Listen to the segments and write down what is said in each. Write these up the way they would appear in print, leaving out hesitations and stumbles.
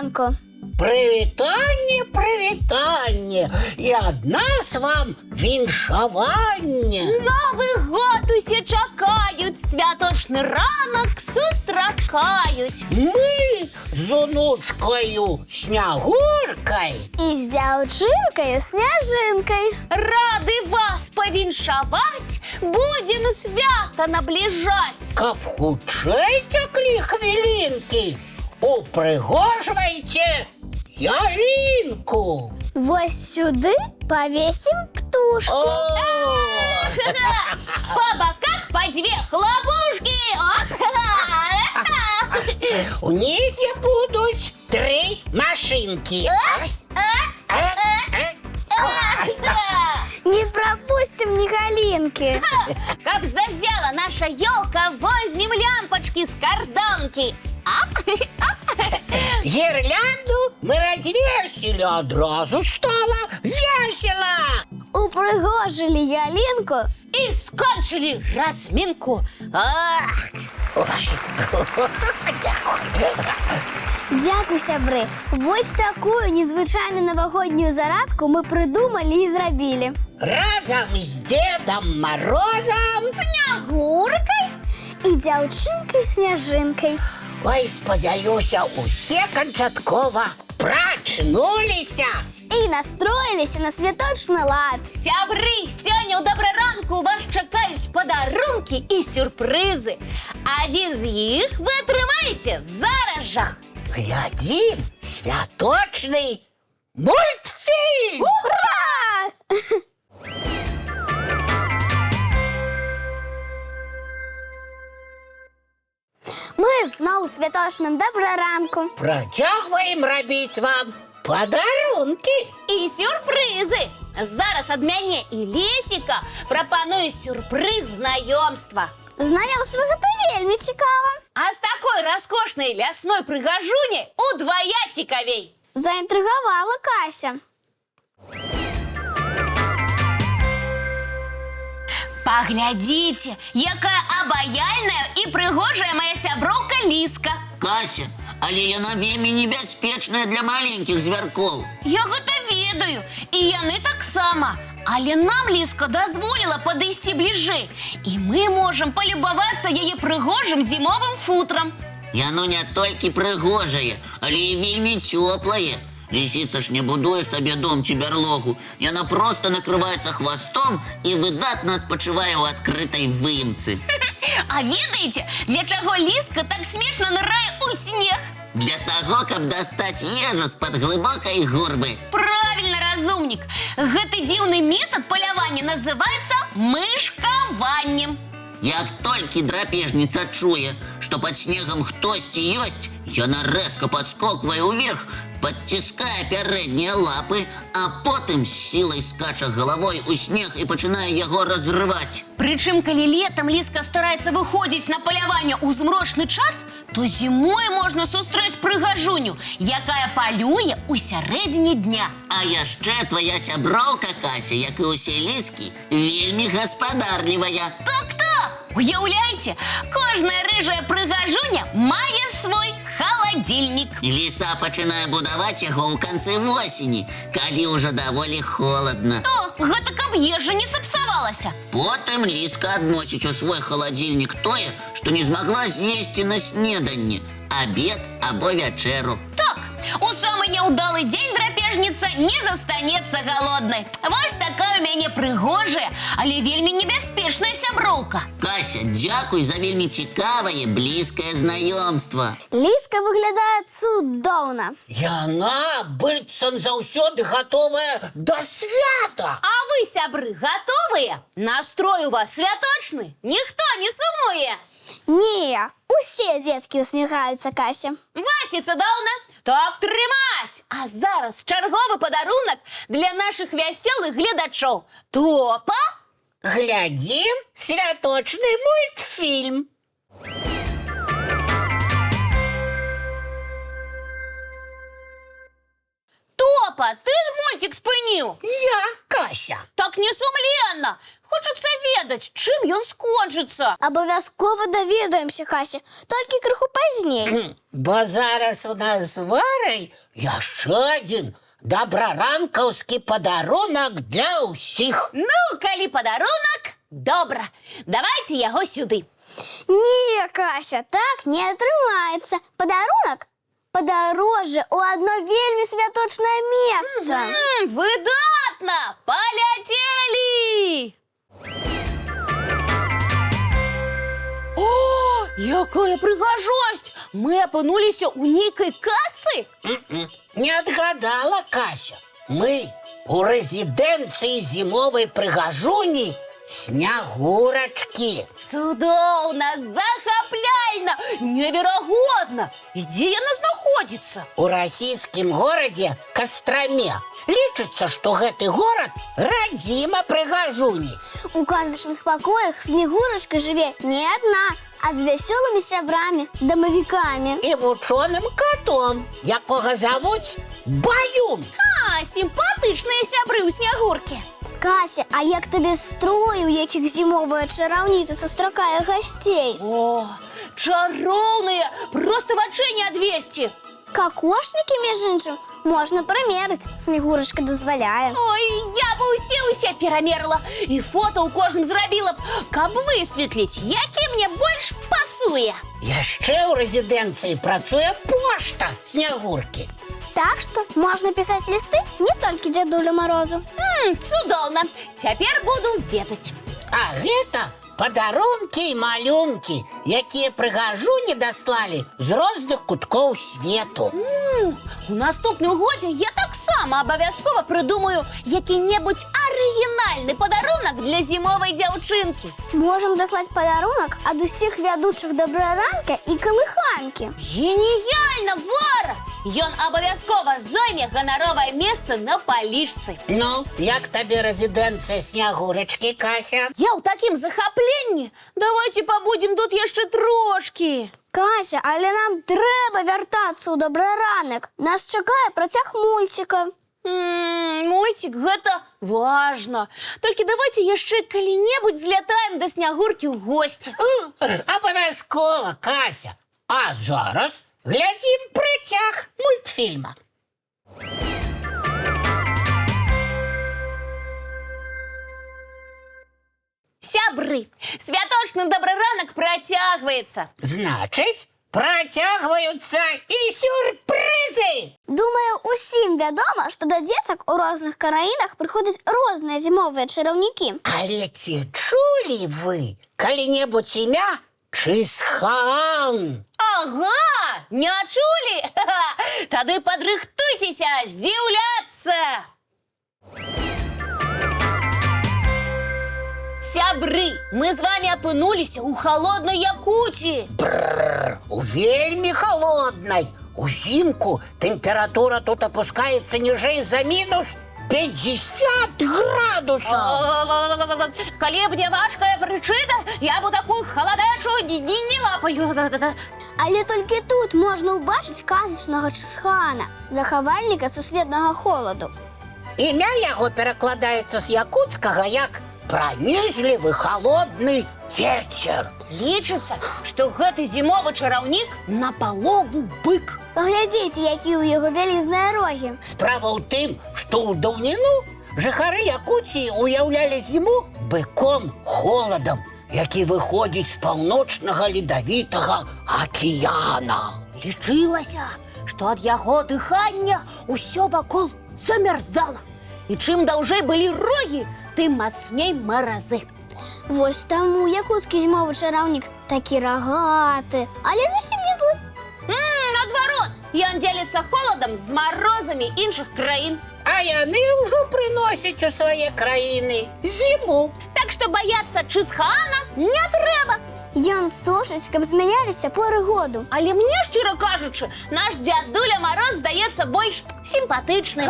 ранку. Прывітанне, прывітанне, і ад нас вам віншаванне. Новы год усе чакаюць, святочны ранак сустракаюць. Мы з унучкою Снягуркай І з дзяўчынкаю Сняжынкай Рады вас павіншаваць, будзем свята набліжаць. каб хутчэй цяклі хвілінкі, упрыгожвайце ялінку. Вось сюды павесім птушку. По боках по две хлопушки. Унізе будуць 3 машинкі. Не пропустим ни галинки. Как зазяла наша елка, возьмем лямпочки с кардонки. Гірлянду ми розвесили, одразу стало весело. Упрыгожили ялинку. И скончили разминку. Ах! Дякую, сябры. Вось такую незвычайную новогоднюю зарадку мы придумали и зрабілі. Разом з Дедом Морозом, Снягуркой? І дзяўчынкай Сняжынкай. ой, спадзяюся, усе канчаткова прачнуліся. І настроились на святочный лад. Сябры, сёння ў добраранку вас чакаюць падарункі і сюрпрызы. Адзін з іх вы атрымаеце зараз жа. Глядзім святочны мультфільм. Ура! Мы зноў у святочным добраранку. Працягваем рабіць вам падарункі. І сюрпрызы. Зараз ад мяне і Лесіка прапаную сюрпрыз знаёмства. Знаёмства гэта вельмі цікава. А з такой раскошнай лясной прыгажуняй удвая цікавей. Заінтрыгавала Кася. Паглядзіце, якая абаяльная і прыгожая моя сяброўка Ліска. Кася, але яна вельмі небяспечная для маленькіх звяркоў. Я гэта ведаю, і яны таксама. Але нам Ліска дазволіла падысці бліжэй, і мы можам палюбавацца яе прыгожым зімовым футрам. Яно не толькі прыгожае, але і вельмі цёплае. Лисица ж не будуе сабе дом ці бярлогу. Яна проста накрываецца хвастом і выдатна адпачывае ў адкрытай выемцы. А ведаеце, для чаго Ліска так смешна нырае ў снег? Для таго, каб дастаць ежу з-пад глыбокай гурбы. Правильно, разумнік. Гэты дзіўны метад палявання называецца мышкаваннем. Як толькі драпежніца чуе, што пад снегам хтосьці ёсць, яна рэзка падскоквае ўверх, падціскае пярэднія лапы, а потым з сілай скача галавой у снег і пачынае яго разрываць. Прычым, калі летам Ліска стараецца выходзіць на паляванне ў змрочны час, то зімой можна сустрэць прыгажуню, якая палюе ў сярэдзіне дня. А яшчэ твая сяброўка Кася, як і ўсе ліскі, вельмі гаспадарлівая. Так-так! Уяўляйце, кожная рыжая прыгажуня мае свой халадзільнік. Ліса пачынае будаваць яго ў канцы восені, калі ўжо даволі холадна. О, гэта каб ежа не сапсавалася. Потым Ліска адносіць у свой халадзільнік тое, што не змагла з'есці на снеданне, абед або вячэру. Так, у самы няўдалы дзень драпежніца не застанецца галоднай. Вось такая ў мяне прыгожая, але вельмі небяспечная сяброўка. Кася, дзякуй за вельмі цікавае, блізкае знаёмства. Ліска выглядае цудоўна. Яна быццам заўсёды гатовая да свята. А вы, сябры, гатовыя? Настрой у вас святочны? Ніхто не сумуе. Не, усе дзеткі усміхаюцца Кася. Васіцца даўна? Так трымаць! А зараз чарговы падарунак для нашых вясёлых гледачоў. Топа! Глядзім святочны мультфільм. Топа, ты мультик спыніў? Я, Кася. Так несумленна. Хочацца ведаць, чым ён скончыцца. Абавязкова даведаемся, Кася, толькі крыху пазней. Бо зараз у нас з Варай яшчэ адзін дабраранкаўскі падарунак для ўсіх. Ну, калі падарунак, добра. Давайте яго сюды. Не, Кася, так не атрымаецца. Падарунак падарожжа ў адно вельмі святочнае месца. Выдатна! Паляцелі! О, якая прыгажосць! Мы апынуліся ў нейкай казцы? Не адгадала, Кася. Мы у рэзідэнцыі зімовай прыгажуні Снягурачкі. Цудоўна, захапляльна, неверагодна! І дзе яна знаходзіцца? У расійскім горадзе Кастраме. Лічыцца, што гэты горад радзіма прыгажуні. У казачных пакоях Снегурачка жыве не адна, а з вясёлымі сябрамі, дамавікамі. І вучоным катом, якога завуць Баюн. А, сімпатычныя сябры ў Снягуркі. Кася, а як табе строй, у якіх зімовая чараўніца сустракае гасцей? О, чароўныя, проста вачэй не адвесці. Какошнікі, між іншым, можна прымерыць, Снегурачка дазваляе. Ой, я бы ўсе перамерла і фота ў кожным зрабіла б, каб высветліць, які мне больш пасуе. Яшчэ ў рэзідэнцыі працуе пошта Снягуркі. Так што можна пісаць лісты не толькі дзядулю Марозу. Цудоўна, цяпер буду ведаць. А гэта падарункі і малюнкі, якія прыгажуні даслалі з розных куткоў свету. У наступным годзе я таксама абавязкова прыдумаю які-небудзь арыгінальны падарунак для зімовай дзяўчынкі. Можам даслаць падарунак ад усіх вядучых дабраранка і калыханкі. Геніяльна, Вара! Ён абавязкова зойме ганаровае месца на палічцы. Ну, як табе рэзідэнцыя Снягурачкі, Кася? Я ў такім захапленні. Давайте пабудзем тут яшчэ трошкі. Кася, але нам трэба вяртацца ў дабраранак. Нас чакае працяг мульціка. Мульцік, гэта важна. Толькі давайте яшчэ калі-небудзь злятаем да Снягуркі ў госці. Абавязкова, Кася. А зараз глядзім працяг мультфільма. Сябры, святочны добры ранак працягваецца. Значыць, працягваюцца і сюрпрызы. Думаю, усім вядома, што да дзетак у розных краінах прыходзяць розныя зімовыя чараўнікі. Але ці чулі вы калі-небудзь імя Чысхан? Ага, не чулі? Тады падрыхтуйцеся здзіўляцца. Сябры, мы з вами апынуліся ў халоднай Якуціі. У вельмі халоднай. Узімку тэмпература тут апускаецца ніжэй за мінус 50 градусаў. Калі б не важкая прычына, я б такую халадачу не лапаю. Але толькі тут можна ўбачыць казачнага Чысхана, захавальніка сусветнага холаду. Імя яго перакладаецца з якутскага як пранізлівы халодны вецер. Лічыцца, што гэты зімовы чараўнік напалову бык. Паглядзіце, якія ў яго вялізныя рогі. Справа ў тым, што ў даўніну жыхары Якуціі уяўлялі зіму быком холадам, які выходзіць з паўночнага ледавітага акіяна. Лічылася, што ад яго дыхання ўсё вакол замярзала. І чым даўжэй былі рогі, тым мацней маразы. Вось таму якуцкі зімовы чараўнік такі рагаты, але зусім не злы. Наадварот, ён дзеліцца холадам з марозамі іншых краін. А яны ўжо прыносяць у свае краіны зіму. Так што баяцца Чысхана не трэба. Ён стужыць, каб змяняліся поры году. Але мне, шчыра кажучы, наш дзядуля Мароз здаецца больш сімпатычны.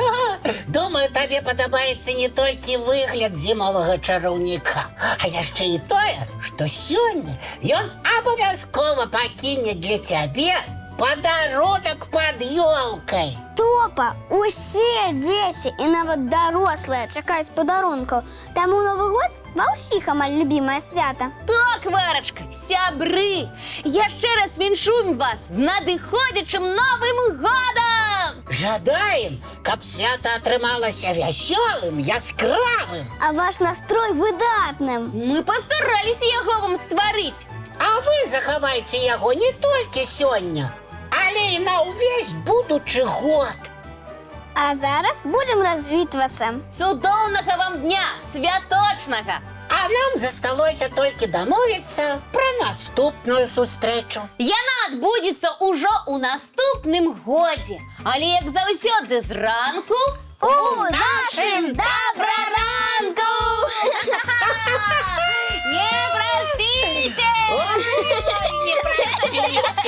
Думаю, табе падабаецца не толькі выгляд зімовага чараўніка, а яшчэ і тое, што сёння ён абавязкова пакіне для цябе падарунак пад ёлкай. Топа, усе дзеці і нават дарослыя чакаюць падарункаў. Таму Новы год ва ўсіх амаль любімае свята. Так, Варачка, сябры, я ще раз віншую вас з надыходзячым Новым годам! Жадаем, каб свята атрымалася вясёлым, яскравым. А ваш настрой выдатным. Мы пастараліся яго вам стварыць. А вы захавайце яго не толькі сёння, але і на ўвесь будучы год. А зараз будзем развітвацца. Цудоўнага вам дня, святочнага! А нам засталося толькі дамовіцца пра наступную сустрэчу. Яна адбудзецца ўжо ў наступным годзе. Але, як заўсёды, зранку У нашым добраранку! не праспіце! Ой, не простите!